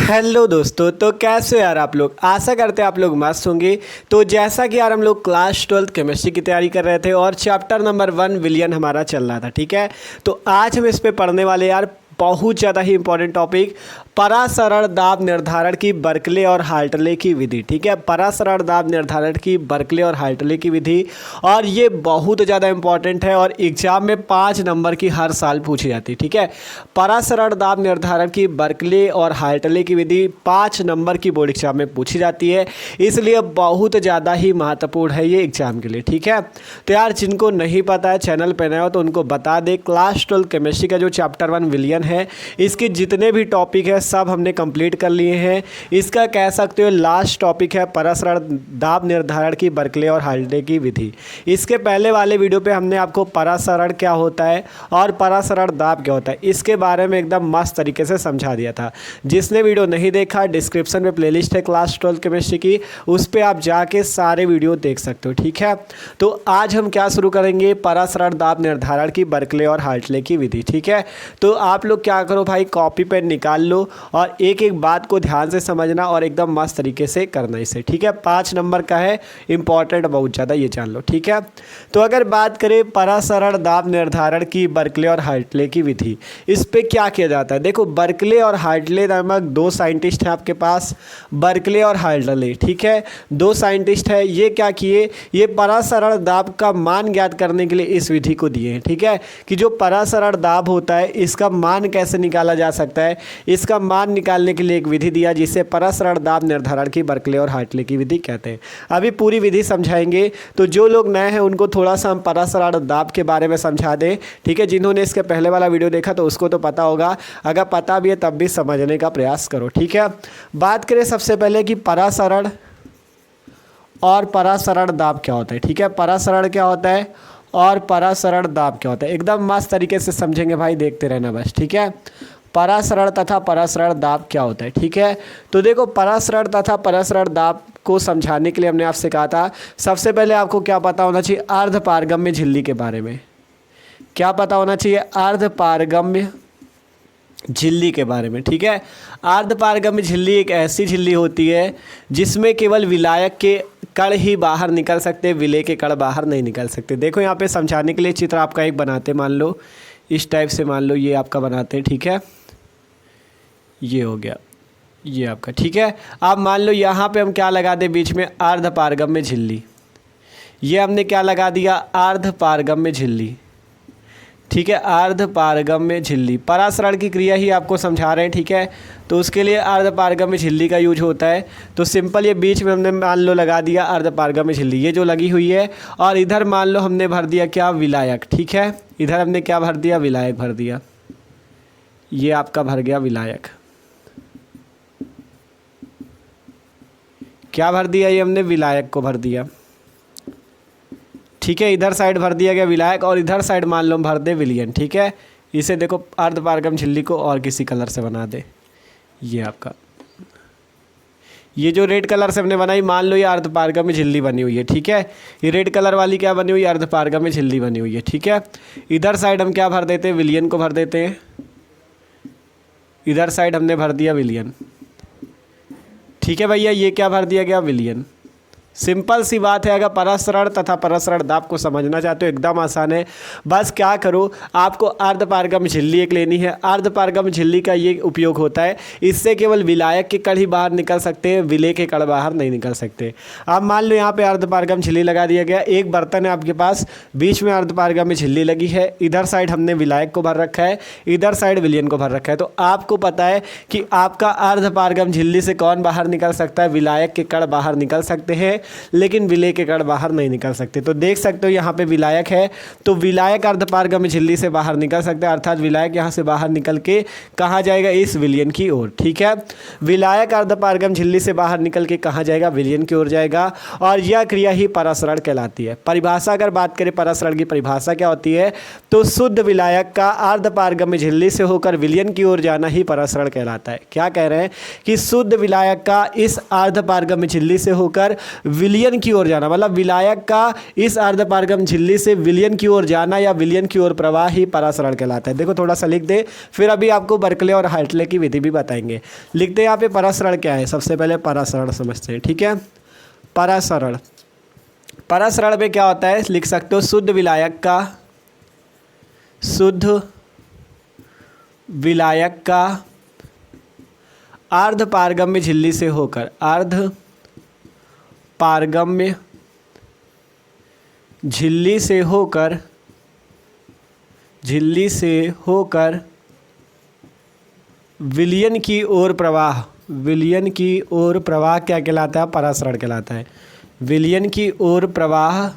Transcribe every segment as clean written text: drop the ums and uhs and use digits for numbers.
Hello दोस्तों, तो कैसे हो यार आप लोग। आशा करते हैं आप लोग मस्त होंगे। तो जैसा कि यार हम लोग क्लास 12 केमिस्ट्री की तैयारी कर रहे थे और चैप्टर नंबर 1 विलियन हमारा चल रहा था, ठीक है। तो आज हम इस पे पढ़ने वाले यार बहुत ज़्यादा ही इंपॉर्टेंट टॉपिक, परासरण दाब निर्धारण की बर्कले और हार्टले की विधि, ठीक है। परासरण दाब निर्धारण की बर्कले और हार्टले की विधि, और ये बहुत ज़्यादा इंपॉर्टेंट है और एग्जाम में 5 नंबर की हर साल पूछी जाती है, ठीक है। परासरण दाब निर्धारण की बर्कले और हार्टले की विधि 5 नंबर की बोर्ड एग्जाम में पूछी जाती है, इसलिए बहुत ज़्यादा ही महत्वपूर्ण है ये एग्जाम के लिए, ठीक है। तो यार जिनको नहीं पता है चैनल पर नए हो तो उनको बता दें, क्लास 12 केमिस्ट्री का जो चैप्टर 1 विलियन है, इसके जितने भी टॉपिक है सब हमने कंप्लीट कर लिए हैं। इसका कह सकते हो लास्ट टॉपिक है परासरण दाब निर्धारण की बर्कले और हार्टले की विधि। इसके पहले वाले वीडियो पे हमने आपको परासरण क्या होता है और परासरण दाब क्या होता है इसके बारे में एकदम मस्त तरीके से समझा दिया था। जिसने वीडियो नहीं देखा, डिस्क्रिप्शन में प्लेलिस्ट है क्लास 12 केमिस्ट्री की, उस पर आप जाके सारे वीडियो देख सकते हो, ठीक है। तो आज हम क्या शुरू करेंगे, परासरण दाब निर्धारण की बर्कले और हार्टले की विधि, ठीक है। तो आप लोग क्या करो भाई, कॉपी पेन निकाल लो और एक एक बात को ध्यान से समझना और एकदम मस्त तरीके से करना इसे, ठीक है। 5 नंबर का है, इंपॉर्टेंट बहुत ज़्यादा, ये जान लो, ठीक है। तो अगर बात करें परासरण दाब निर्धारण की बर्कले और हार्टले की विधि, इस पे क्या किया जाता है। देखो, बर्कले और हार्टले नामक 2 साइंटिस्ट हैं आपके पास, बर्कले और हार्टले, ठीक है। 2 साइंटिस्ट है, ये क्या किए, ये परासरण दाब का मान ज्ञात करने के लिए इस विधि को दिए हैं, ठीक है। कि जो परासरण दाब होता है इसका मान कैसे निकाला जा सकता है, इसका मान निकालने के लिए एक विधि दिया जिसे परासरण दाब निर्धारण की बर्कले और हार्टले की विधि कहते हैं। अभी पूरी विधि समझाएंगे, तो जो लोग नए हैं उनको थोड़ा सा हम परासरण दाब के बारे में समझा दें, ठीक है। जिन्होंने इसके पहले वाला वीडियो देखा तो उसको तो पता होगा, अगर पता भी है तब भी समझने का प्रयास करो, ठीक है। बात करें सबसे पहले कि परासरण और परासरण दाब क्या होता है, ठीक है। परासरण क्या होता है और परासरण दाब क्या होता है, एकदम मस्त तरीके से समझेंगे भाई, देखते रहना बस, ठीक है। परासरण तथा परासरण दाब क्या होता है, ठीक है। तो देखो, परासरण तथा परासरण दाब को समझाने के लिए हमने आपसे कहा था सबसे पहले आपको क्या पता होना चाहिए, अर्धपारगम्य झिल्ली के बारे में। क्या पता होना चाहिए, अर्धपारगम्य झिल्ली के बारे में, ठीक है। अर्धपारगम्य झिल्ली एक ऐसी झिल्ली होती है जिसमें केवल विलायक के कण ही बाहर निकल सकते हैं, विलेय के कण बाहर नहीं निकल सकते। देखो यहाँ पे समझाने के लिए चित्र आपका एक बनाते, मान लो इस टाइप से, मान लो ये आपका बनाते हैं, ठीक है। ये हो गया, ये आपका, ठीक है। अब मान लो यहाँ पे हम क्या लगा दें बीच में, अर्धपारगम्य झिल्ली। ये हमने क्या लगा दिया, अर्धपारगम्य झिल्ली, ठीक है। अर्धपारगम्य झिल्ली, परासरण की क्रिया ही आपको समझा रहे हैं, ठीक है। तो उसके लिए अर्धपारगम्य झिल्ली का यूज होता है। तो सिंपल ये बीच में हमने मान लो लगा दिया अर्धपारगम्य झिल्ली, ये जो लगी हुई है, और इधर मान लो हमने भर दिया क्या, विलायक, ठीक है। इधर हमने क्या भर दिया, विलायक भर दिया, ये आपका भर गया विलायक। क्या भर दिया, ये हमने विलायक को भर दिया, ठीक है। इधर साइड भर दिया गया विलायक और इधर साइड मान लो हम भर दे विलियन, ठीक है। इसे देखो अर्धपारगम झिल्ली को और किसी कलर से बना दे, ये आपका, ये जो रेड कलर से हमने बनाई, मान लो ये अर्धपारगम्य झिल्ली बनी हुई है, ठीक है। ये रेड कलर वाली क्या बनी हुई है, अर्धपारगम्य झिल्ली बनी हुई है, ठीक है। इधर साइड हम क्या भर देते हैं, विलियन को भर देते हैं। इधर साइड हमने भर दिया विलियन, ठीक है भैया। ये क्या भर दिया गया, विलियन। सिंपल सी बात है। अगर परासरण तथा परासरण दाब को समझना चाहते हो एकदम आसान है, बस क्या करो, आपको अर्धपारगम्य झिल्ली एक लेनी है। अर्धपारगम्य झिल्ली का ये उपयोग होता है, इससे केवल विलायक के कण ही बाहर निकल सकते हैं, विलेय के कण बाहर नहीं निकल सकते। अब मान लो यहाँ पे अर्धपारगम्य झिल्ली लगा दिया गया, एक बर्तन है आपके पास, बीच में अर्धपारगम्य झिल्ली लगी है, इधर साइड हमने विलायक को भर रखा है, इधर साइड विलियन को भर रखा है। तो आपको पता है कि आपका अर्धपारगम्य झिल्ली से कौन बाहर निकल सकता है, विलायक के कण बाहर निकल सकते हैं, लेकिन विलेय के कण बाहर नहीं निकल सकते। तो देख सकते हो यहाँ पे विलायक है, तो विलायक अर्धपारगम्य झिल्ली से बाहर निकल सकता है, अर्थात विलायक यहाँ से बाहर निकल के कहाँ जाएगा, इस विलियन की ओर, ठीक है। विलायक अर्धपारगम्य झिल्ली से बाहर निकल के कहाँ जाएगा, विलियन की ओर जाएगा, और यह क्रिया ही परासरण कहलाती है। परिभाषा अगर बात करें परासरण की, परिभाषा क्या होती है, तो शुद्ध विलायक का अर्धपारगम्य झिल्ली से होकर विलियन की ओर जाना ही परासरण कहलाता है। क्या कह रहे हैं कि शुद्ध विलायक का इस अर्धपारगम्य झिल्ली से होकर विलयन की ओर जाना, मतलब विलायक का इस अर्धपारगम झिल्ली से विलयन की ओर जाना या विलयन की ओर प्रवाह ही परासरण कहलाता है। देखो थोड़ा सा लिख दे, फिर अभी आपको बर्कले और हार्टले की विधि भी बताएंगे। लिखते हैं यहाँ पे परासरण क्या है, सबसे पहले परासरण समझते हैं, ठीक है। परासरण, परासरण में क्या होता है, लिख सकते हो शुद्ध विलायक का अर्धपारगम्य झिल्ली से होकर, अर्धपारगम्य झिल्ली से होकर विलयन की ओर प्रवाह, विलयन की ओर प्रवाह क्या कहलाता है, परासरण कहलाता है। विलयन की ओर प्रवाह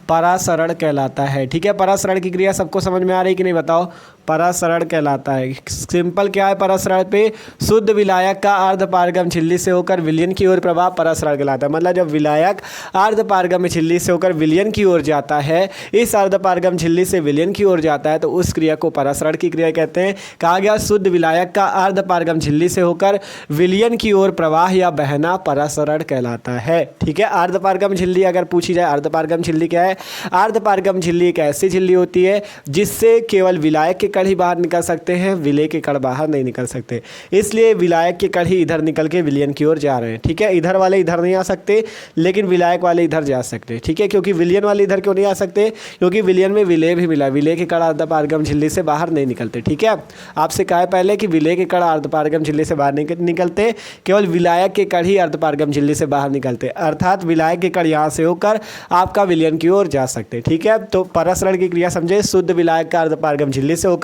परासरण कहलाता है, ठीक है। परासरण की क्रिया सबको समझ में आ रही कि नहीं बताओ, परासरण कहलाता है। सिंपल क्या है परासरण पे, शुद्ध विलायक का अर्धपारगम झिल्ली से होकर विलयन की ओर प्रवाह परासरण कहलाता है। मतलब जब विलायक अर्धपारगम झिल्ली से होकर विलयन की ओर जाता है, इस अर्धपारगम झिल्ली से विलयन की ओर जाता है, तो उस क्रिया को परासरण की क्रिया कहते हैं। कहा गया शुद्ध विलायक का अर्धपारगम झिल्ली से होकर विलयन की ओर प्रवाह या बहना परासरण कहलाता है, ठीक है। अर्धपारगम झिल्ली अगर पूछी जाए, अर्धपारगम झिल्ली क्या है, अर्धपारगम झिल्ली एक ऐसी झिल्ली होती है जिससे केवल विलायक के कण ही बाहर निकल सकते हैं, विलय के कण बाहर नहीं निकल सकते। इसलिए विलायक के कण ही इधर निकल के विलयन की ओर जा रहे हैं, ठीक है। इधर वाले इधर नहीं आ सकते, लेकिन विलायक वाले इधर जा सकते, ठीक है। क्योंकि विलयन वाले इधर क्यों नहीं आ सकते, क्योंकि विलयन में विलय भी मिला, विलय के कण अर्धपारगम झिल्ली से बाहर नहीं निकलते, ठीक है। आपसे कहा पहले कि विलय के कण अर्धपारगम झिल्ली से बाहर नहीं निकलते, केवल विलायक के कण ही अर्धपारगम झिल्ली से बाहर निकलते, अर्थात विलायक के कण यहाँ से होकर आपका विलयन की ओर जा सकते, ठीक है। तो परासरण की क्रिया समझे, शुद्ध विलायक का अर्धपारगम झिल्ली से होकर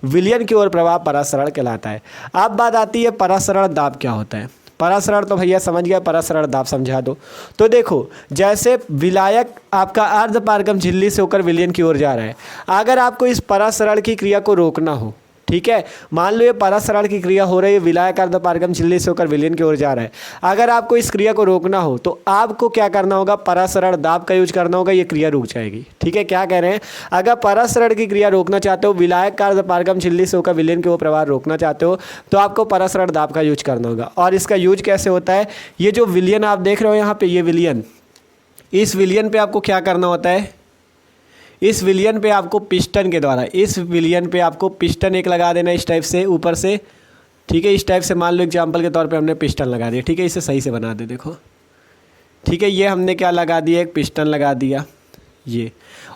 विलयन की ओर प्रवाह परासरण कहलाता है। अब बात आती है परासरण दाब क्या होता है। परासरण तो भैया समझ गया, परासरण दाब समझा दो। तो देखो जैसे विलायक आपका अर्धपारगम झिल्ली से होकर विलयन की ओर जा रहा है, अगर आपको इस परासरण की क्रिया को रोकना हो, ठीक है, मान लो ये परासरण की क्रिया हो रही है, विलायक अर्धपारगम झिल्ली से होकर विलयन की ओर जा रहा है, अगर आपको इस क्रिया को रोकना हो तो आपको क्या करना होगा, परासरण दाब का यूज करना होगा, ये क्रिया रुक जाएगी, ठीक है। क्या कह रहे हैं, अगर परासरण की क्रिया रोकना चाहते हो, विलायक का अर्धपारगम झिल्ली से होकर विलयन की ओर प्रवाह रोकना चाहते हो, तो आपको परासरण दाब का यूज करना होगा। और इसका यूज कैसे होता है, ये जो विलयन आप देख रहे हो यहाँ पे, ये विलयन, इस विलयन पे आपको क्या करना होता है, इस विलयन पे आपको पिस्टन के द्वारा, इस विलयन पे आपको पिस्टन एक लगा देना इस टाइप से ऊपर से, ठीक है। इस टाइप से मान लो एग्जांपल के तौर पे हमने पिस्टन लगा दिया, ठीक है। इसे सही से बना दे, देखो, ठीक है। ये हमने क्या लगा दिया, एक पिस्टन लगा दिया ये,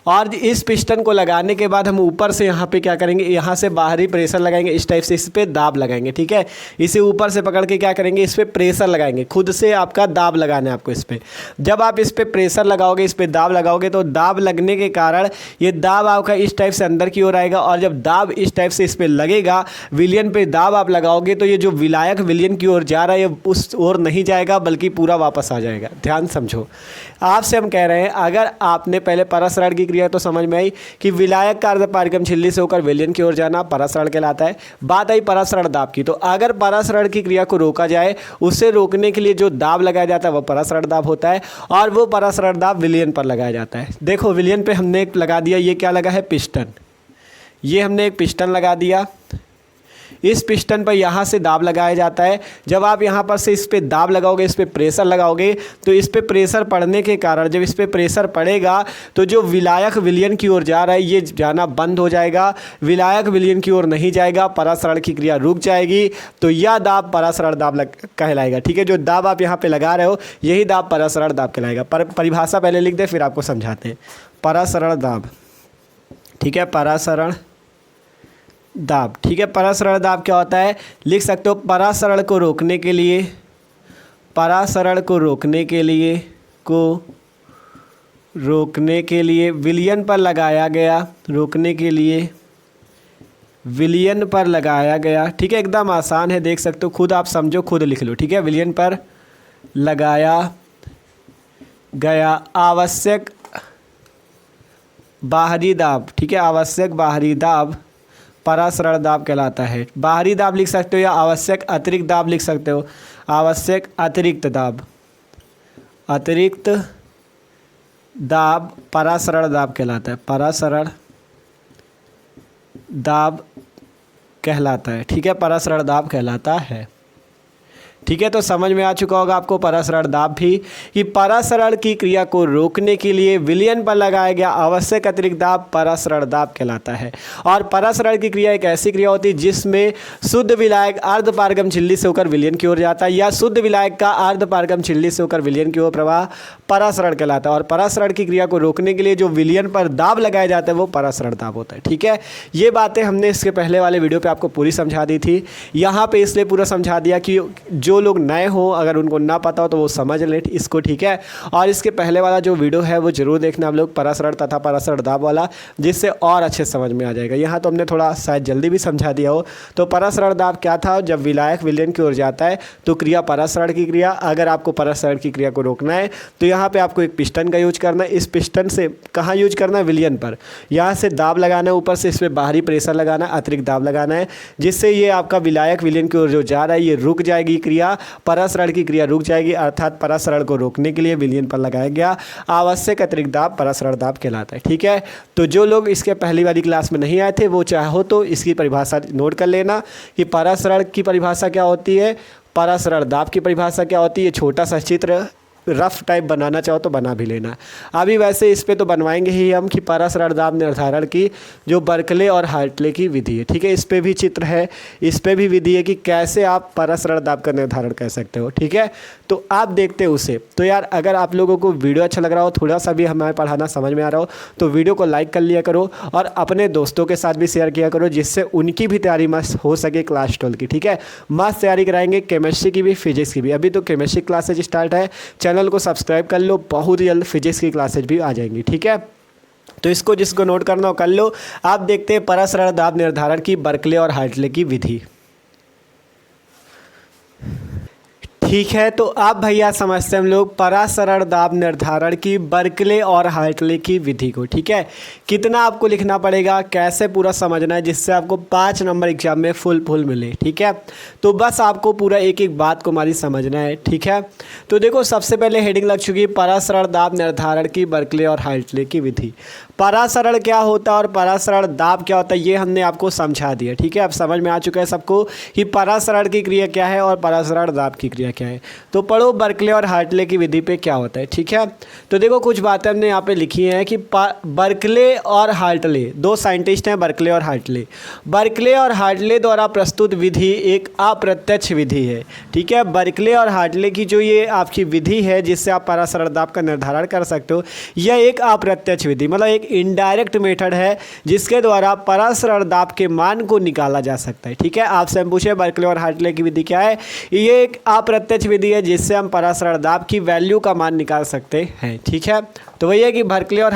और इस पिस्टन को लगाने के बाद हम ऊपर से यहाँ पे क्या करेंगे, यहाँ से बाहरी प्रेशर लगाएंगे इस टाइप से, इस पर दाब लगाएंगे, ठीक है। इसे ऊपर से पकड़ के क्या करेंगे, इस पर प्रेशर लगाएंगे, खुद से आपका दाब लगाना है आपको इस पर। जब आप इस पर प्रेशर लगाओगे, इस पर दाब लगाओगे, तो दाब लगने के कारण ये दाब आपका इस टाइप से अंदर की ओर आएगा, और जब दाब इस टाइप से इस पर लगेगा, विलयन पे दाब आप लगाओगे, तो ये जो विलायक विलयन की ओर जा रहा है, ये उस ओर नहीं जाएगा बल्कि पूरा वापस आ जाएगा। ध्यान समझो, आपसे हम कह रहे हैं, अगर आपने पहले परासरण की क्रिया तो समझ में आई कि विलायक का अर्धपारगम झिल्ली से होकर विलयन की ओर जाना परासरण कहलाता है। बात आई परासरण दाब की, तो अगर परासरण की क्रिया को रोका जाए, उसे रोकने के लिए जो दाब लगाया जाता है वो परासरण दाब होता है, और वो परासरण दाब विलयन पर लगाया जाता है। देखो विलयन पे हमने एक लगा दिया, ये क्या लगा है, पिस्टन, ये हमने एक पिस्टन लगा दिया, इस पिस्टन पर यहाँ से दाब लगाया जाता है। जब आप यहाँ पर से इस पर दाब लगाओगे, इस पर प्रेशर लगाओगे, तो इस पर प्रेशर पड़ने के कारण, जब इस पर प्रेशर पड़ेगा तो जो विलायक विलयन की ओर जा रहा है ये जाना बंद हो जाएगा, विलायक विलयन की ओर नहीं जाएगा, परासरण की क्रिया रुक जाएगी, तो यह दाब परासरण दाब कहलाएगा, ठीक है। जो दाब आप यहाँ पर लगा रहे हो यही दाब परासरण दाब कहलाएगा। परिभाषा पहले लिख दे, फिर आपको समझाते हैं। परासरण दाब, ठीक है, परासरण दाब, ठीक है। परासरण दाब क्या होता है, लिख सकते हो, परासरण को रोकने के लिए, परासरण को रोकने के लिए विलयन पर लगाया गया, रोकने के लिए विलयन पर लगाया गया, ठीक है। एकदम आसान है, देख सकते हो, खुद आप समझो, खुद लिख लो, ठीक है। विलयन पर लगाया गया आवश्यक बाहरी दाब, ठीक है, आवश्यक बाहरी दाब परासरण दाब कहलाता है। बाहरी दाब लिख सकते हो या आवश्यक अतिरिक्त दाब लिख सकते हो, आवश्यक अतिरिक्त दाब, अतिरिक्त दाब परासरण दाब कहलाता है, परासरण दाब कहलाता है, ठीक है, परासरण दाब कहलाता है, ठीक है, तो समझ में आ चुका होगा आपको परासरण दाब भी, कि परासरण की क्रिया को रोकने के लिए विलयन पर लगाया गया आवश्यक अतिरिक्त दाब परासरण दाब कहलाता है। और परासरण की क्रिया एक ऐसी क्रिया होती है जिसमें शुद्ध विलायक अर्धपारगम झिल्ली से होकर विलयन की ओर जाता है, या शुद्ध विलायक का अर्धपारगम झिल्ली से होकर विलयन की ओर प्रवाह परासरण कहलाता है। और परासरण की क्रिया को रोकने के लिए जो विलयन पर दाब लगाया जाता है वो परासरण दाब होता है। ठीक है, ये बातें हमने इसके पहले वाले वीडियो पे आपको पूरी समझा दी थी, यहाँ पे इसलिए पूरा समझा दिया कि जो लोग नए हो अगर उनको ना पता हो तो वो समझ लें इसको। ठीक है, और इसके पहले वाला जो वीडियो है वो जरूर देखना आप लोग, परासरण तथा परासरण दाब वाला, जिससे और अच्छे समझ में आ जाएगा। यहाँ तो हमने थोड़ा शायद जल्दी भी समझा दिया हो। तो परासरण दाब क्या था, जब विलायक विलयन की ओर जाता है तो क्रिया परासरण की क्रिया। अगर आपको परासरण की क्रिया को रोकना है तो यहाँ पे आपको एक पिस्टन का यूज करना है। इस पिस्टन से कहाँ यूज करना है, विलयन पर। यहाँ से दाब लगाना है, ऊपर से इस पर बाहरी प्रेशर लगाना है, अतिरिक्त दाब लगाना है, जिससे ये आपका विलायक विलयन की ओर जो जा रहा है ये रुक जाएगी क्रिया, परासरण की क्रिया रुक जाएगी। अर्थात परासरण को रोकने के लिए विलयन पर लगाया गया आवश्यक अतिरिक्त दाब परासरण दाब कहलाता है। ठीक है, तो जो लोग इसके पहली वाली क्लास में नहीं आए थे वो चाहो तो इसकी परिभाषा नोट कर लेना कि परासरण की परिभाषा क्या होती है, परासरण दाब की परिभाषा क्या होती है। छोटा सा चित्र रफ टाइप बनाना चाहो तो बना भी लेना। अभी वैसे इस पे तो बनवाएंगे ही हम कि परासरण दाब निर्धारण की जो बर्कले और हार्टले की विधि है। ठीक है, इस पे भी चित्र है, इस पे भी विधि है कि कैसे आप परासरण दाब का निर्धारण कर सकते हो। ठीक है, तो आप देखते हो उसे। तो यार अगर आप लोगों को वीडियो अच्छा लग रहा हो, थोड़ा सा भी हमें पढ़ाना समझ में आ रहा हो, तो वीडियो को लाइक कर लिया करो और अपने दोस्तों के साथ भी शेयर किया करो, जिससे उनकी भी तैयारी मस्त हो सके क्लास 12 की। ठीक है, मस्त तैयारी कराएंगे, केमिस्ट्री की भी फिजिक्स की भी। अभी तो केमिस्ट्री क्लासेज स्टार्ट है, चैनल को सब्सक्राइब कर लो, बहुत जल्द फिजिक्स की क्लासेज भी आ जाएंगी। ठीक है, तो इसको जिसको नोट करना हो कर लो। आप देखते हैं परासरण दाब निर्धारण की बर्कले और हार्टले की विधि। ठीक है, तो आप भैया समझते हैं हम लोग परासरण दाब निर्धारण की बर्कले और हार्टले की विधि को। ठीक है, कितना आपको लिखना पड़ेगा, कैसे पूरा समझना है, जिससे आपको 5 नंबर एग्जाम में फुल मिले। ठीक है, तो बस आपको पूरा एक एक बात को हमारी समझना है। ठीक है, तो देखो सबसे पहले हेडिंग लग चुकी है परासरण दाब निर्धारण की बर्कले और हार्टले की विधि। परासरण क्या होता है और परासरण दाब क्या होता है ये हमने आपको समझा दिया। ठीक है, अब समझ में आ चुका है सबको कि परासरण की क्रिया क्या है और परासरण दाब की क्रिया क्या है। तो पढ़ो बर्कले और हार्टले की विधि पे क्या होता है। ठीक है, तो देखो कुछ बातें हमने यहाँ पे लिखी हैं कि बर्कले और हार्टले, दो साइंटिस्ट हैं बर्कले और हार्टले। बर्कले और हार्टले द्वारा प्रस्तुत विधि एक अप्रत्यक्ष विधि है। ठीक है, बर्कले और हार्टले की जो ये आपकी विधि है जिससे आप परासरण दाब का निर्धारण कर सकते हो, यह एक अप्रत्यक्ष विधि, मतलब एक इनडायरेक्ट मेथड है जिसके द्वारा परासरण दाब के मान को निकाला जा सकता है। ठीक है, आपसे हम पूछे बर्कले और हार्टले की विधि क्या है, ये एक अप्रत्यक्ष विधि है जिससे हम परासरण दाब की वैल्यू का मान निकाल सकते हैं। ठीक है, तो वही है कि बर्कले और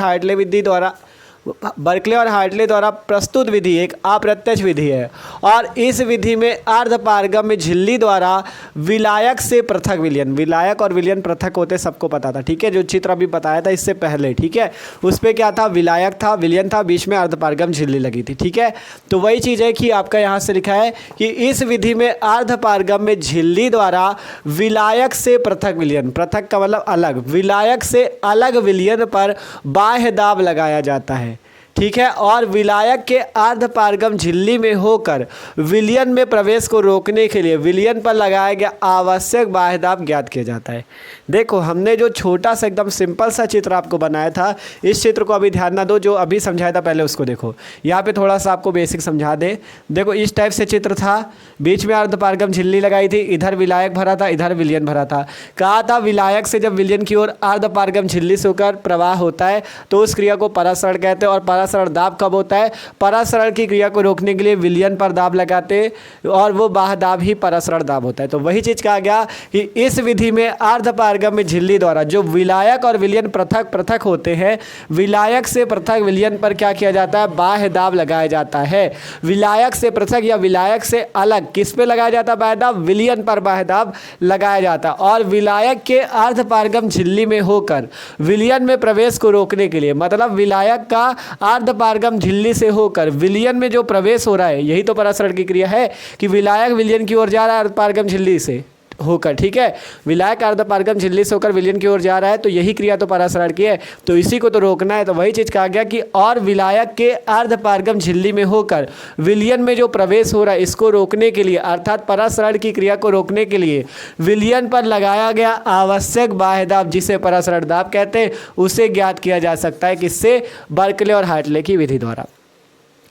हार्टले द्वारा प्रस्तुत विधि एक अप्रत्यक्ष विधि है और इस विधि में अर्धपारगम में झिल्ली द्वारा विलायक से पृथक विलयन, विलायक और विलयन पृथक होते सबको पता था। ठीक है, जो चित्र अभी बताया था इससे पहले। ठीक है, उस पर क्या था, विलायक था, विलयन था, बीच में अर्धपारगम झिल्ली लगी थी। ठीक है, तो वही चीज़ है कि आपका यहाँ से लिखा है कि इस विधि में अर्धपारगम में झिल्ली द्वारा विलायक से पृथक विलयन, पृथक का मतलब अलग, विलायक से अलग विलयन पर बाह्य दाब लगाया जाता है। ठीक है, और विलायक के अर्धपारगम झिल्ली में होकर विलयन में प्रवेश को रोकने के लिए विलयन पर लगाया गया आवश्यक बाह्य दाब ज्ञात किया जाता है। देखो हमने जो छोटा सा एकदम सिंपल सा चित्र आपको बनाया था, इस चित्र को अभी ध्यान ना दो, जो अभी समझाया था पहले उसको देखो। यहाँ पे थोड़ा सा आपको बेसिक समझा दे। देखो इस टाइप से चित्र था, बीच में अर्धपारगम झिल्ली लगाई थी, इधर विलायक भरा था, इधर विलयन भरा था। कहा था विलायक से जब विलयन की ओर अर्धपारगम झिल्ली से होकर प्रवाह होता है तो उस क्रिया को परासरण कहते हैं। और परासरण दाब कब होता है, परासरण की क्रिया को रोकने के लिए विलयन पर दाब लगाते और वो बाह्य दाब ही परासरण दाब होता है। तो वही चीज कहा गया कि इस विधि में अर्धपारगम में झिल्ली द्वारा जो विलायक और विलयन पृथक पृथक होते हैं, विलायक से पृथक विलयन पर क्या किया जाता है, बाह्य दाब लगाया जाता है। विलायक से पृथक या विलायक से अलग किस पे लगाया जाता है बाह्य दाब, विलयन पर बाह्य दाब लगाया जाता है। और विलायक के अर्धपारगम झिल्ली में होकर विलयन में प्रवेश को रोकने के लिए, मतलब विलायक का अर्धपारगम झिल्ली से होकर विलयन में जो प्रवेश हो रहा है, यही तो परासरण की क्रिया है कि विलायक विलयन की ओर जा रहा है अर्धपारगम झिल्ली से। होकर, ठीक है। विलायक अर्धपारगम झिल्ली से होकर विलयन की ओर जा रहा है तो यही क्रिया तो परासरण की है, तो इसी को तो रोकना है। तो वही चीज़ कहा गया कि और विलायक के अर्धपारगम झिल्ली में होकर विलयन में जो प्रवेश हो रहा है इसको रोकने के लिए, अर्थात परासरण की क्रिया को रोकने के लिए विलयन पर लगाया गया आवश्यक बाह्य दाब, जिसे परासरण दाब कहते हैं, उसे ज्ञात किया जा सकता है किससे? बर्कले और हार्टले की विधि द्वारा।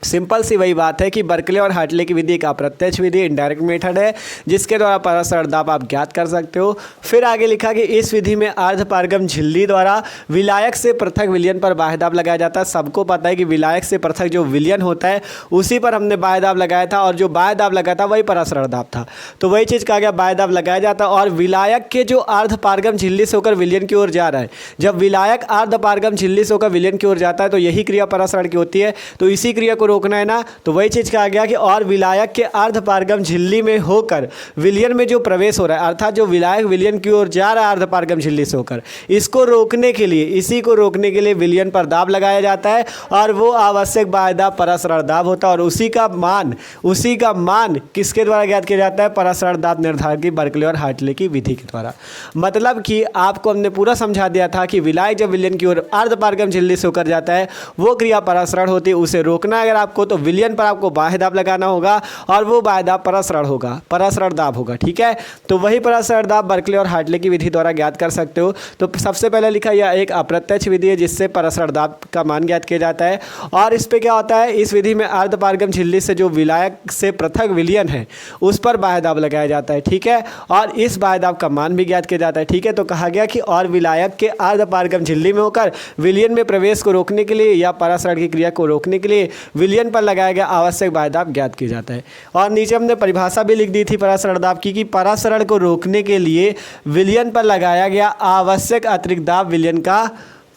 सिंपल सी वही बात है कि बर्कले और हार्टले की विधि एक अप्रत्यक्ष विधि, इनडायरेक्ट मेथड है, जिसके द्वारा परासरण दाब आप ज्ञात कर सकते हो। फिर आगे लिखा कि इस विधि में अर्धपारगम झिल्ली द्वारा विलायक से पृथक विलयन पर बाह्य दाब लगाया जाता है। सबको पता है कि विलायक से पृथक जो विलयन होता है उसी पर हमने बाह्य दाब लगाया था, और जो बाह्य दाब लगा था वही परासरण दाब था। तो वही चीज़ कहा गया, बाह्य दाब लगाया जाता है। और विलायक के जो अर्धपारगम झिल्ली से होकर विलयन की ओर जा रहा है, जब विलायक अर्धपारगम झिल्ली से होकर विलयन की ओर जाता है तो यही क्रिया परासरण की होती है, तो इसी क्रिया को रोकना है ना। तो वही चीज कहा गया कि और विलायक के अर्धपारगम झिल्ली में होकर विलयन में जो प्रवेश हो रहा है, अर्थात जो विलायक विलयन की ओर जा रहा है अर्धपारगम झिल्ली से होकर, इसको रोकने के लिए, इसी को रोकने के लिए विलयन पर दाब लगाया जाता है, और वो आवश्यक बाह्य दाब परासरण दाब होता है। और उसी का मान किसके द्वारा ज्ञात किया जाता है? परासरण दाब निर्धारण की बर्कले और हार्टले की विधि के द्वारा। मतलब कि आपको हमने पूरा समझा दिया था कि विलायक जब विलयन की ओर अर्धपारगम झिल्ली से होकर जाता है वो क्रिया परासरण होती है। उसे रोकना अगर आपको, तो विलयन पर आपको बाह्य दाब लगाना होगा, और वो बाह्य दाब परासरण होगा, परासरण दाब होगा, ठीक है। तो वही परासरण दाब बर्कले और हार्टले की विधि द्वारा ज्ञात कर सकते हो। तो सबसे पहले लिखा यह एक अप्रत्यक्ष विधि है जिससे परासरण दाब का मान ज्ञात किया जाता है। और इस पे क्या होता है, इस विधि में अर्धपारगम झिल्ली से जो विलायक से पृथक विलयन है उस पर बाह्य दाब लगाया जाता है, ठीक है। और इस बाह्य दाब का मान भी ज्ञात किया जाता है, ठीक है। तो कहा गया कि और विलायक के अर्धपारगम झिल्ली में होकर विलयन में प्रवेश को रोकने के लिए या परासरण की क्रिया को रोकने के लिए विलयन पर लगाया गया आवश्यक बाह्य दाब ज्ञात किया जाता है। और नीचे हमने परिभाषा भी लिख दी थी परासरण दाब की, कि परासरण को रोकने के लिए विलयन पर लगाया गया आवश्यक अतिरिक्त दाब विलयन का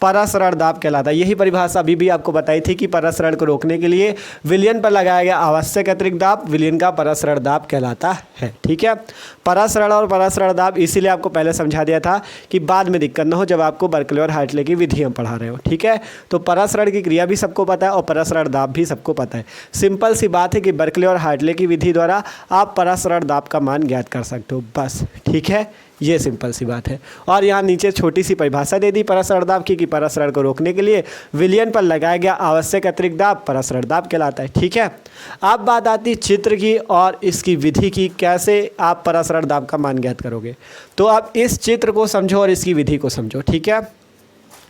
परासरण दाब कहलाता है। यही परिभाषा अभी भी आपको बताई थी कि परासरण को रोकने के लिए विलयन पर लगाया गया आवश्यक अतिरिक्त दाब विलयन का परासरण दाब कहलाता है, ठीक है। परासरण और परासरण दाब इसीलिए आपको पहले समझा दिया था कि बाद में दिक्कत ना हो जब आपको बर्कले और हार्टले की विधि हम पढ़ा रहे हो, ठीक है। तो परासरण की क्रिया भी सबको पता है और परासरण दाब भी सबको पता है। सिंपल सी बात है कि बर्कले और हार्टले की विधि द्वारा आप परासरण दाब का मान ज्ञात कर सकते हो, बस, ठीक है। ये सिंपल सी बात है। और यहाँ नीचे छोटी सी परिभाषा दे दी परासरण दाब की, कि परासरण को रोकने के लिए विलयन पर लगाया गया आवश्यक अतिरिक्त दाब परासरण दाब कहलाता है, ठीक है। अब बात आती है चित्र की और इसकी विधि की, कैसे आप परासरण दाब का मान ज्ञात करोगे। तो अब इस चित्र को समझो और इसकी विधि को समझो, ठीक है।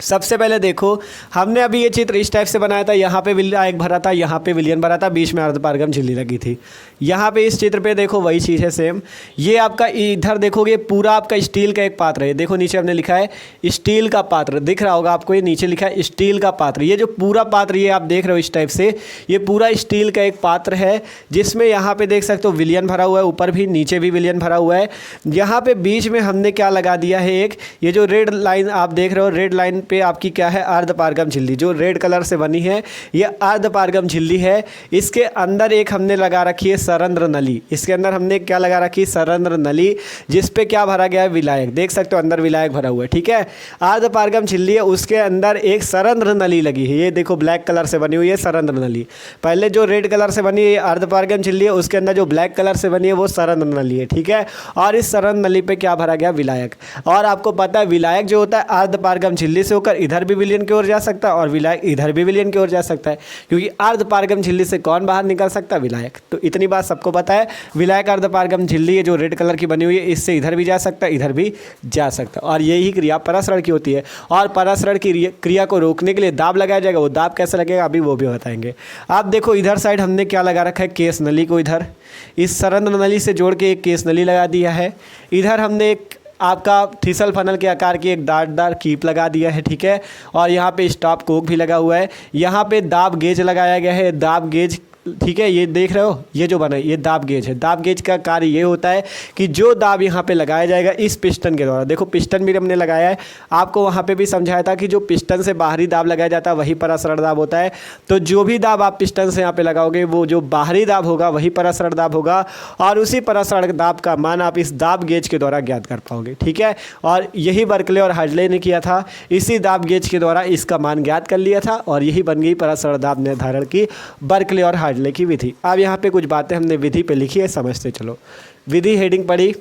सबसे पहले देखो, हमने अभी ये चित्र इस टाइप से बनाया था, यहाँ पे विलायक भरा था, यहाँ पे विलयन भरा था, बीच में अर्धपारगम झिल्ली लगी थी। यहाँ पे इस चित्र पे देखो वही चीज़ है सेम। ये आपका इधर देखोगे पूरा आपका स्टील का एक पात्र है, देखो नीचे हमने लिखा है स्टील का पात्र, दिख रहा होगा आपको, ये नीचे लिखा है स्टील का पात्र। ये जो पूरा पात्र ये आप देख रहे हो इस टाइप से, ये पूरा स्टील का एक पात्र है जिसमें यहाँ पे देख सकते हो विलयन भरा हुआ है, ऊपर भी नीचे भी विलयन भरा हुआ है। यहाँ पे बीच में हमने क्या लगा दिया है, एक ये जो रेड लाइन आप देख रहे हो, रेड लाइन पे आपकी क्या है, अर्धपारगम झिल्ली, जो रेड कलर से बनी है ये अर्धपारगम झिल्ली है। इसके अंदर एक हमने लगा रखी है सरंध्र नली, इसके अंदर हमने क्या लगा रखी है, सरंध्र नली, जिस पे क्या भरा गया है, विलायक, देख सकते हो अंदर विलायक भरा हुआ है, ठीक है। अर्धपारगम झिल्ली है, उसके अंदर एक सरंध्र नली लगी है, ये देखो ब्लैक कलर से बनी हुई है सरंध्र नली। पहले जो रेड कलर से बनी है अर्धपारगम झिल्ली है, उसके अंदर जो ब्लैक कलर से बनी है वो सरंध्र नली है, ठीक है। और इस सरंध्र नली पे क्या भरा गया, विलायक। और आपको पता है विलायक जो होता है अर्धपारगम झिल्ली से होकर इधर भी विलयन की ओर जा सकता है और विलायक इधर भी विलयन की ओर जा सकता है, क्योंकि अर्धपारगम झिल्ली से कौन बाहर निकल सकता है, विलायक। तो इतनी बात सबको पता है, विलायक अर्धपारगम झिल्ली है जो रेड कलर की बनी हुई है, इससे इधर भी जा सकता है इधर भी जा सकता है। और यही क्रिया परासरण की होती है। और परासरण की क्रिया को रोकने के लिए दाब लगाया जाएगा, वो दाब कैसे लगेगा अभी वो भी बताएंगे। आप देखो इधर साइड हमने क्या लगा रखा है, केस नली को इधर इस सरंध्र नली से जोड़ के एक केस नली लगा दिया है। इधर हमने एक आपका थीसल फनल के आकार की एक डार्टदार कीप लगा दिया है, ठीक है। और यहाँ पे स्टॉप कोक भी लगा हुआ है। यहाँ पे दाब गेज लगाया गया है, दाब गेज, ठीक है। ये देख रहे हो ये जो बना है ये दाब गेज है। दाब गेज का कार्य ये होता है कि जो दाब यहाँ पे लगाया जाएगा इस पिस्टन के द्वारा, देखो पिस्टन भी हमने लगाया है, आपको वहाँ पे भी समझाया था कि जो पिस्टन से बाहरी दाब लगाया जाता है वही परासरण दाब होता है। तो जो भी दाब आप पिस्टन से यहाँ पे लगाओगे वो जो बाहरी दाब होगा वही परासरण दाब होगा, और उसी परासरण दाब का मान आप इस दाब गेज के द्वारा ज्ञात कर पाओगे, ठीक है। और यही बर्कले और हार्टले ने किया था, इसी दाब गेज के द्वारा इसका मान ज्ञात कर लिया था, और यही बन गई परासरण दाब निर्धारण की बर्कले और हार्टले की विधि। अब यहाँ पे कुछ बातें हमने विधि पे लिखी है, समझते चलो। विधि हेडिंग पढ़ी,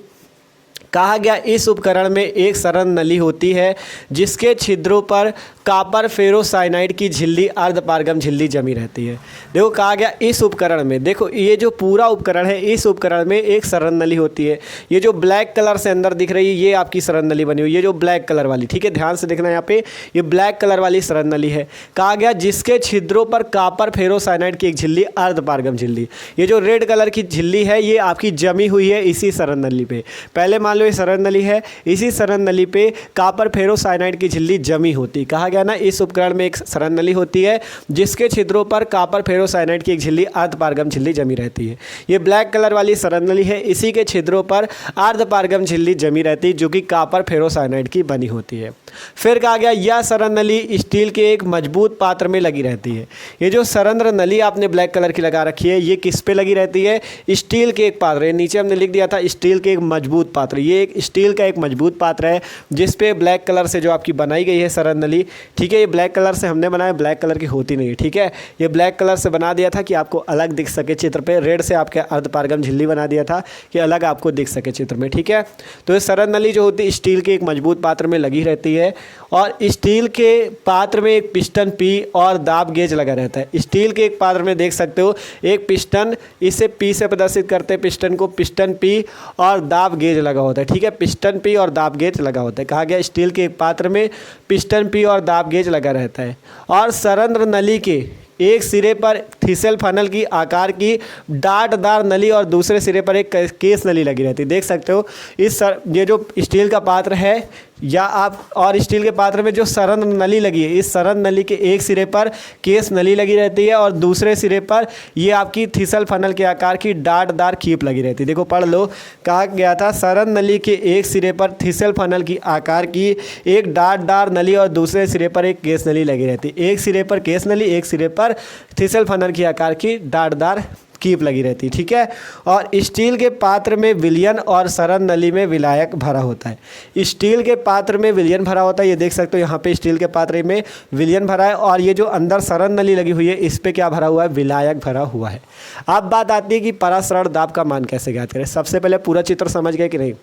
कहा गया इस उपकरण में एक सरल नली होती है जिसके छिद्रों पर कॉपर फेरोसाइनाइड की झिल्ली अर्धपारगम झिल्ली जमी रहती है। देखो कहा गया इस उपकरण में, देखो ये जो पूरा उपकरण है इस उपकरण में एक सरल नली होती है। ये जो ब्लैक कलर से अंदर दिख रही है ये आपकी सरल नली बनी हुई है, ये जो ब्लैक कलर वाली, ठीक है ध्यान से देखना यहाँ पे, ये ब्लैक कलर वाली सरल नली है। कहा गया जिसके छिद्रों पर कॉपर फेरोसाइनाइड की एक झिल्ली अर्धपारगम झिल्ली, ये जो रेड कलर की झिल्ली है ये आपकी जमी हुई है इसी सरल नली पे। पहले मान लो ये सरल नली है, इसी सरल नली पे कॉपर फेरोसाइनाइड की झिल्ली जमी होती। कहा गया ना इस उपकरण में एक सरल नली होती है जिसके छिद्रों पर कॉपर फेरोसाइनाइड की एक झिल्ली अर्धपारगम झिल्ली जमी रहती है। ये ब्लैक कलर वाली सरल नली है, इसी के छिद्रों पर अर्धपारगम झिल्ली जमी रहती है जो कि कॉपर फेरोसाइनाइड की बनी होती है। फिर कहा गया यह सरल नली स्टील के एक मजबूत पात्र में लगी रहती है। ये जो सरल नली आपने ब्लैक कलर की लगा रखी है ये किस पे लगी रहती है? स्टील के एक पात्र, नीचे हमने लिख दिया था स्टील के एक मजबूत पात्र। ये एक स्टील का एक मजबूत पात्र है जिस पे ब्लैक कलर से जो आपकी बनाई गई है सरल नली, ठीक है ये ब्लैक कलर से हमने बनाया, ब्लैक कलर की होती नहीं है, ठीक है ये ब्लैक कलर से बना दिया था कि आपको अलग दिख सके चित्र पे। रेड से आपके अर्धपारगम झिल्ली बना दिया था कि अलग आपको दिख सके चित्र में, ठीक है। तो ये सरल नली जो होती है स्टील के एक मजबूत पात्र में लगी रहती है और स्टील के पात्र में एक पिस्टन पी और दाब गेज लगा रहता है। स्टील के एक पात्र में देख सकते हो एक पिस्टन, इसे पी से प्रदर्शित करते हैं पिस्टन को, पिस्टन पी और दाब गेज लगा होता है, ठीक है पिस्टन पी और दाब गेज लगा होता है। कहा गया स्टील के एक पात्र में पिस्टन पी और दाब गेज लगा रहता है और सरल नली के एक सिरे पर थिसल फनल की आकार की डाटदार नली और दूसरे सिरे पर एक केस नली लगी रहती है। देख सकते हो ये जो स्टील का पात्र है या आप और स्टील के पात्र में जो सरल नली लगी है, इस सरल नली के एक सिरे पर केस नली लगी रहती है और दूसरे सिरे पर ये आपकी थिसल फनल के आकार की डाटदार खीप लगी रहती है। देखो पढ़ लो, कहा गया था सरल नली के एक सिरे पर थिसल फनल की आकार की एक डाटदार नली और दूसरे सिरे पर एक केस नली लगी रहती है। एक सिरे पर केस नली, एक सिरे पर थिसल फनल की आकार की डाटदार कीप लगी रहती है, ठीक है। और स्टील के पात्र में विलयन और सरल नली में विलायक भरा होता है। स्टील के पात्र में विलयन भरा होता है, ये देख सकते हो यहाँ पे स्टील के पात्र में विलयन भरा है और ये जो अंदर सरल नली लगी हुई है इस पे क्या भरा हुआ है? विलायक भरा हुआ है। अब बात आती है कि परासरण दाब का मान कैसे ज्ञात करें। सबसे पहले पूरा चित्र समझ गए कि नहीं?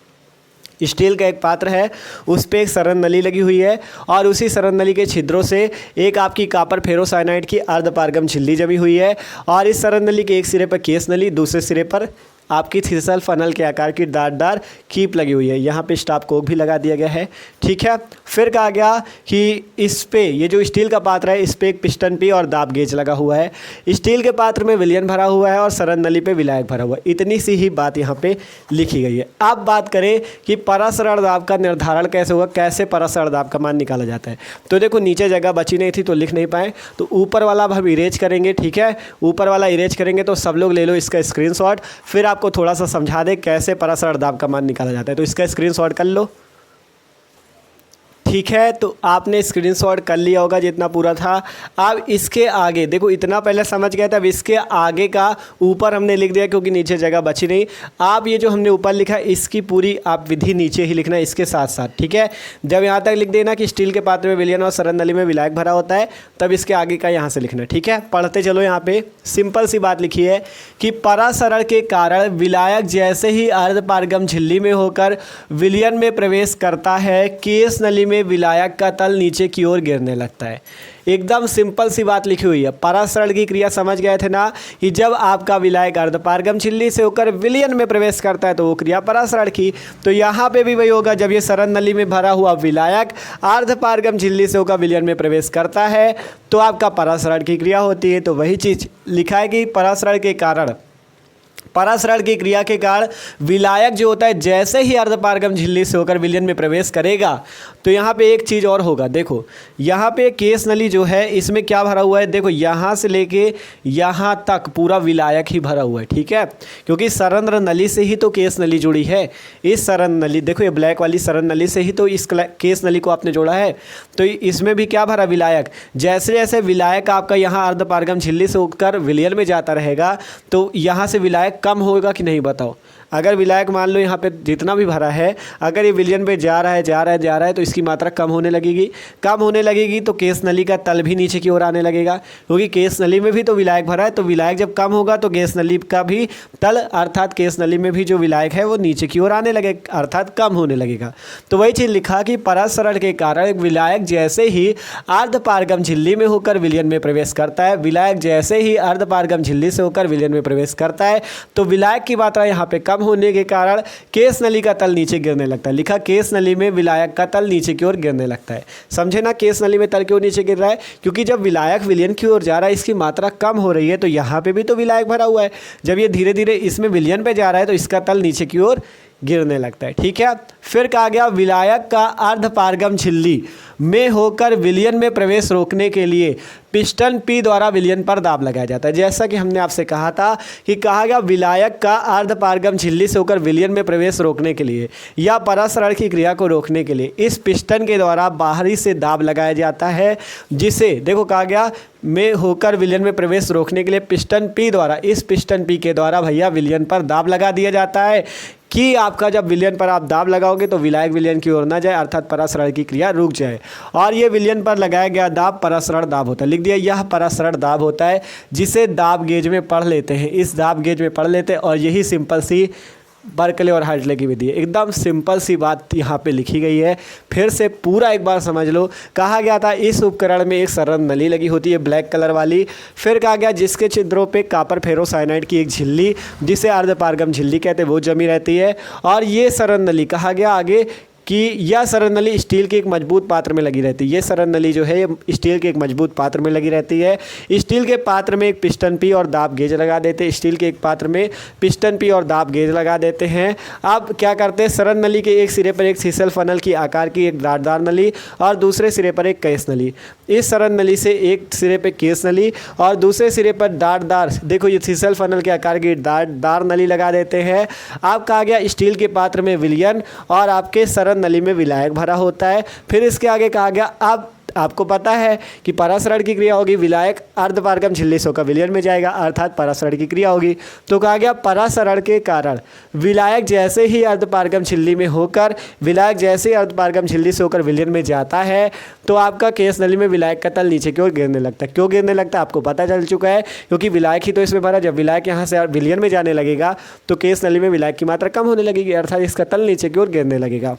स्टील का एक पात्र है, उस पर एक सरल नली लगी हुई है और उसी सरल नली के छिद्रों से एक आपकी कॉपर फेरोसाइनाइड की अर्धपारगम झिल्ली जमी हुई है और इस सरल नली के एक सिरे पर केस नली, दूसरे सिरे पर आपकी थिसल फनल के आकार की डाटदार कीप लगी हुई है। यहाँ पे स्टॉप कोक भी लगा दिया गया है, ठीक है। फिर कहा गया कि इस पे ये जो स्टील का पात्र है इस पे एक पिस्टन पी और दाब गेज लगा हुआ है। स्टील के पात्र में विलयन भरा हुआ है और सरल नली पे विलायक भरा हुआ है। इतनी सी ही बात यहाँ पे लिखी गई है। अब बात करें कि परासरण दाब का निर्धारण कैसे होगा, कैसे परासरण दाब का मान निकाला जाता है। तो देखो नीचे जगह बची नहीं थी तो लिख नहीं पाए, तो ऊपर वाला अब हम इरेज करेंगे, ठीक है। ऊपर वाला इरेज करेंगे तो सब लोग ले लो इसका स्क्रीनशॉट, फिर आपको थोड़ा सा समझा दे कैसे परासरण दाब का मान निकाला जाता है। तो इसका स्क्रीनशॉट कर लो, ठीक है। तो आपने स्क्रीनशॉट कर लिया होगा जितना पूरा था। अब इसके आगे देखो, इतना पहले समझ गया था, अब इसके आगे का ऊपर हमने लिख दिया क्योंकि नीचे जगह बची नहीं। आप ये जो हमने ऊपर लिखा है इसकी पूरी आप विधि नीचे ही लिखना है इसके साथ साथ, ठीक है। जब यहाँ तक लिख देना कि स्टील के पात्र में विलयन और सरल नली में विलायक भरा होता है, तब इसके आगे का यहाँ से लिखना, ठीक है। पढ़ते चलो। यहाँ पे सिंपल सी बात लिखी है कि परासरण के कारण विलायक जैसे ही अर्धपारगम झिल्ली में होकर विलयन में प्रवेश करता है, केस नली में विलायक का तल नीचे की ओर गिरने लगता है। एकदम सिंपल सी बात लिखी हुई है। परासरण की क्रिया समझ गए थे ना कि जब आपका विलायक अर्धपारगम झिल्ली से होकर विलयन में प्रवेश करता है तो वो क्रिया परासरण की। तो यहाँ पे भी वही होगा, जब ये सरल नली में भरा हुआ विलायक अर्धपारगम झिल्ली से होकर विलयन में प्रवेश करता है तो आपका परासरण की क्रिया होती है। तो वही चीज़ लिखा है कि परासरण के कारण, परासरण की क्रिया के कारण विलायक जो होता है जैसे ही अर्धपारगम झिल्ली से होकर विलयन में प्रवेश करेगा तो यहाँ पे एक चीज़ और होगा। देखो यहाँ पे केस नली जो है इसमें क्या भरा हुआ है, देखो यहाँ से लेके यहाँ तक पूरा विलायक ही भरा हुआ है, ठीक है। क्योंकि सरल नली से ही तो केस नली जुड़ी है। इस सरल नली, देखो ये ब्लैक वाली सरल नली से ही तो इस केस नली को आपने जोड़ा है। तो इसमें भी क्या भरा, विलायक। जैसे जैसे विलायक आपका यहाँ अर्धपारगम झिल्ली से होकर विलयन में जाता रहेगा तो यहाँ से विलायक कम होगा कि नहीं, बताओ। अगर विलायक मान लो यहाँ पे जितना भी भरा है, अगर ये विलयन पे जा रहा है तो इसकी मात्रा कम होने लगेगी तो केस नली का तल भी नीचे की ओर आने लगेगा, क्योंकि केस नली में भी तो विलायक भरा है, तो विलायक जब कम होगा तो केस नली का भी तल अर्थात केस नली में भी जो विलायक है वो नीचे की ओर आने लगे अर्थात कम होने लगेगा। तो वही चीज़ लिखा कि परासरण के कारण विलायक जैसे ही अर्धपारगम झिल्ली में होकर विलयन में प्रवेश करता है, विलायक जैसे ही अर्धपारगम झिल्ली से होकर विलयन में प्रवेश करता है तो विलायक की मात्रा यहाँ पे कम होने के कारण केस नली का तल नीचे गिरने लगता है। लिखा केस नली में विलायक का तल नीचे की ओर गिरने लगता है। समझे ना, केस नली में तल क्यों नीचे गिर रहा है? क्योंकि जब विलायक विलयन की ओर जा रहा है इसकी मात्रा कम हो रही है, तो यहाँ पे भी तो विलायक भरा हुआ है। जब ये धीरे धीरे इसमें विलयन पे जा रहा है तो इसका तल नीचे की ओर गिरने लगता है। ठीक है, फिर कहा गया विलायक का अर्धपारगम झिल्ली में होकर विलयन में प्रवेश रोकने के लिए पिस्टन पी द्वारा विलयन पर दाब लगाया जाता है। जैसा कि हमने आपसे कहा था कि कहा गया विलायक का अर्धपारगम झिल्ली से होकर विलयन में प्रवेश रोकने के लिए या परासरण की क्रिया को रोकने के लिए इस पिस्टन के द्वारा बाहरी से दाब लगाया जाता है, जिसे देखो कहा गया में होकर विलयन में प्रवेश रोकने के लिए पिस्टन पी द्वारा, इस पिस्टन पी के द्वारा भैया विलयन पर दाब लगा दिया जाता है कि आपका जब विलयन पर आप दाब लगाओगे तो विलायक विलयन की ओर ना जाए अर्थात परासरण की क्रिया रुक जाए। और ये विलयन पर लगाया गया दाब परासरण दाब होता है। लिख दिया, यह परासरण दाब होता है जिसे दाब गेज में पढ़ लेते हैं, इस दाब गेज में पढ़ लेते हैं। और यही सिंपल सी बर्कले और हार्टले की विधि है। एकदम सिंपल सी बात यहाँ पे लिखी गई है, फिर से पूरा एक बार समझ लो। कहा गया था इस उपकरण में एक सरल नली लगी होती है ब्लैक कलर वाली। फिर कहा गया जिसके छिद्रों पे कॉपर फेरोसाइनाइड की एक झिल्ली जिसे अर्धपारगम झिल्ली कहते हैं वो जमी रहती है। और ये सरल नली कहा गया आगे कि यह सरल नली स्टील के एक मजबूत पात्र में लगी रहती है। ये सरल नली जो है ये स्टील के एक मजबूत पात्र में लगी रहती है। स्टील के पात्र में एक पिस्टन पी और दाब गेज लगा देते हैं। स्टील के एक पात्र में पिस्टन पी और दाब गेज लगा देते हैं। अब क्या करते हैं, सरल नली के एक सिरे पर एक सीसल फनल की आकार की एक दांतदार नली और दूसरे सिरे पर एक केस नली। इस सरल नली से एक सिरे पर केस नली और दूसरे सिरे पर दांतदार, देखो ये सीसल फनल के आकार की दांतदार नली लगा देते हैं। अब कहा गया स्टील के पात्र में विलयन और आपके सरल नली में विलायक भरा होता है। फिर इसके आगे कहा गया अब आपको पता है कि परासरण की क्रिया होगी, विलायक अर्धपारगम झिल्ली से होकर विलयन में जाएगा अर्थात परासरण की क्रिया होगी। तो कहा गया परासरण के कारण विलायक जैसे ही अर्धपारगम झिल्ली में होकर विलयन में जाता है तो आपका केस नली में विलायक का तल नीचे की ओर गिरने लगता है। क्यों गिरने लगता है आपको पता चल चुका है, क्योंकि विलायक ही तो इसमें भरा। जब विलायक यहाँ से विलयन में जाने लगेगा तो केस नली में विलायक की मात्रा कम होने लगेगी अर्थात इसका तल नीचे की ओर गिरने लगेगा।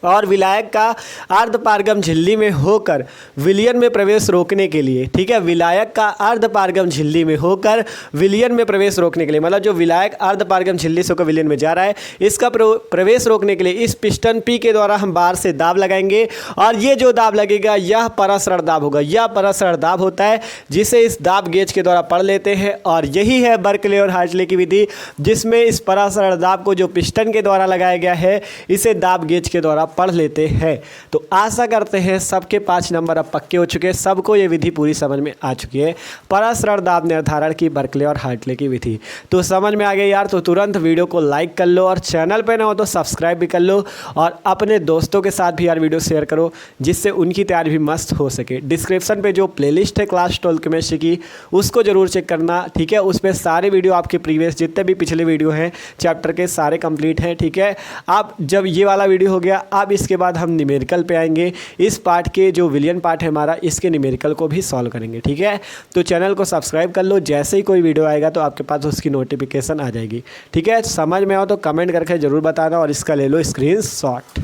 और विलायक का अर्धपारगम झिल्ली में होकर विलयन में प्रवेश रोकने के लिए, ठीक है, विलायक का अर्धपारगम झिल्ली में होकर विलयन में प्रवेश रोकने के लिए, मतलब जो विलायक अर्धपारगम झिल्ली से होकर विलयन में जा रहा है इसका प्रवेश रोकने के लिए इस पिस्टन पी के द्वारा हम बाहर से दाब लगाएंगे और ये जो दाब लगेगा यह परासरण दाब होगा। यह परासरण दाब होता है जिसे इस दाब गेज के द्वारा पढ़ लेते हैं और यही है बर्कले और हार्टले की विधि, जिसमें इस परासरण दाब को जो पिस्टन के द्वारा लगाया गया है इसे दाब गेज के द्वारा पढ़ लेते हैं। तो आशा करते हैं सबके 5 नंबर अब पक्के हो चुके हैं, सबको ये विधि पूरी समझ में आ चुकी है, परासरण दाब निर्धारण की बर्कले और हार्टले की विधि। तो समझ में आ गया यार, तो तुरंत वीडियो को लाइक कर लो और चैनल पे ना हो तो सब्सक्राइब भी कर लो और अपने दोस्तों के साथ भी यार वीडियो शेयर करो जिससे उनकी तैयारी भी मस्त हो सके। डिस्क्रिप्शन पे जो प्लेलिस्ट है क्लास 12 केमिस्ट्री की उसको जरूर चेक करना, ठीक है। उस पर सारे वीडियो आपके प्रीवियस जितने भी पिछले वीडियो हैं चैप्टर के सारे कंप्लीट हैं, ठीक है। आप जब ये वाला वीडियो हो गया अब इसके बाद हम न्यूमेरिकल पे आएंगे। इस पार्ट के जो विलियन पार्ट है हमारा इसके न्यूमेरिकल को भी सॉल्व करेंगे, ठीक है। तो चैनल को सब्सक्राइब कर लो, जैसे ही कोई वीडियो आएगा तो आपके पास उसकी नोटिफिकेशन आ जाएगी, ठीक है। समझ में आओ तो कमेंट करके ज़रूर बताना और इसका ले लो स्क्रीनशॉट।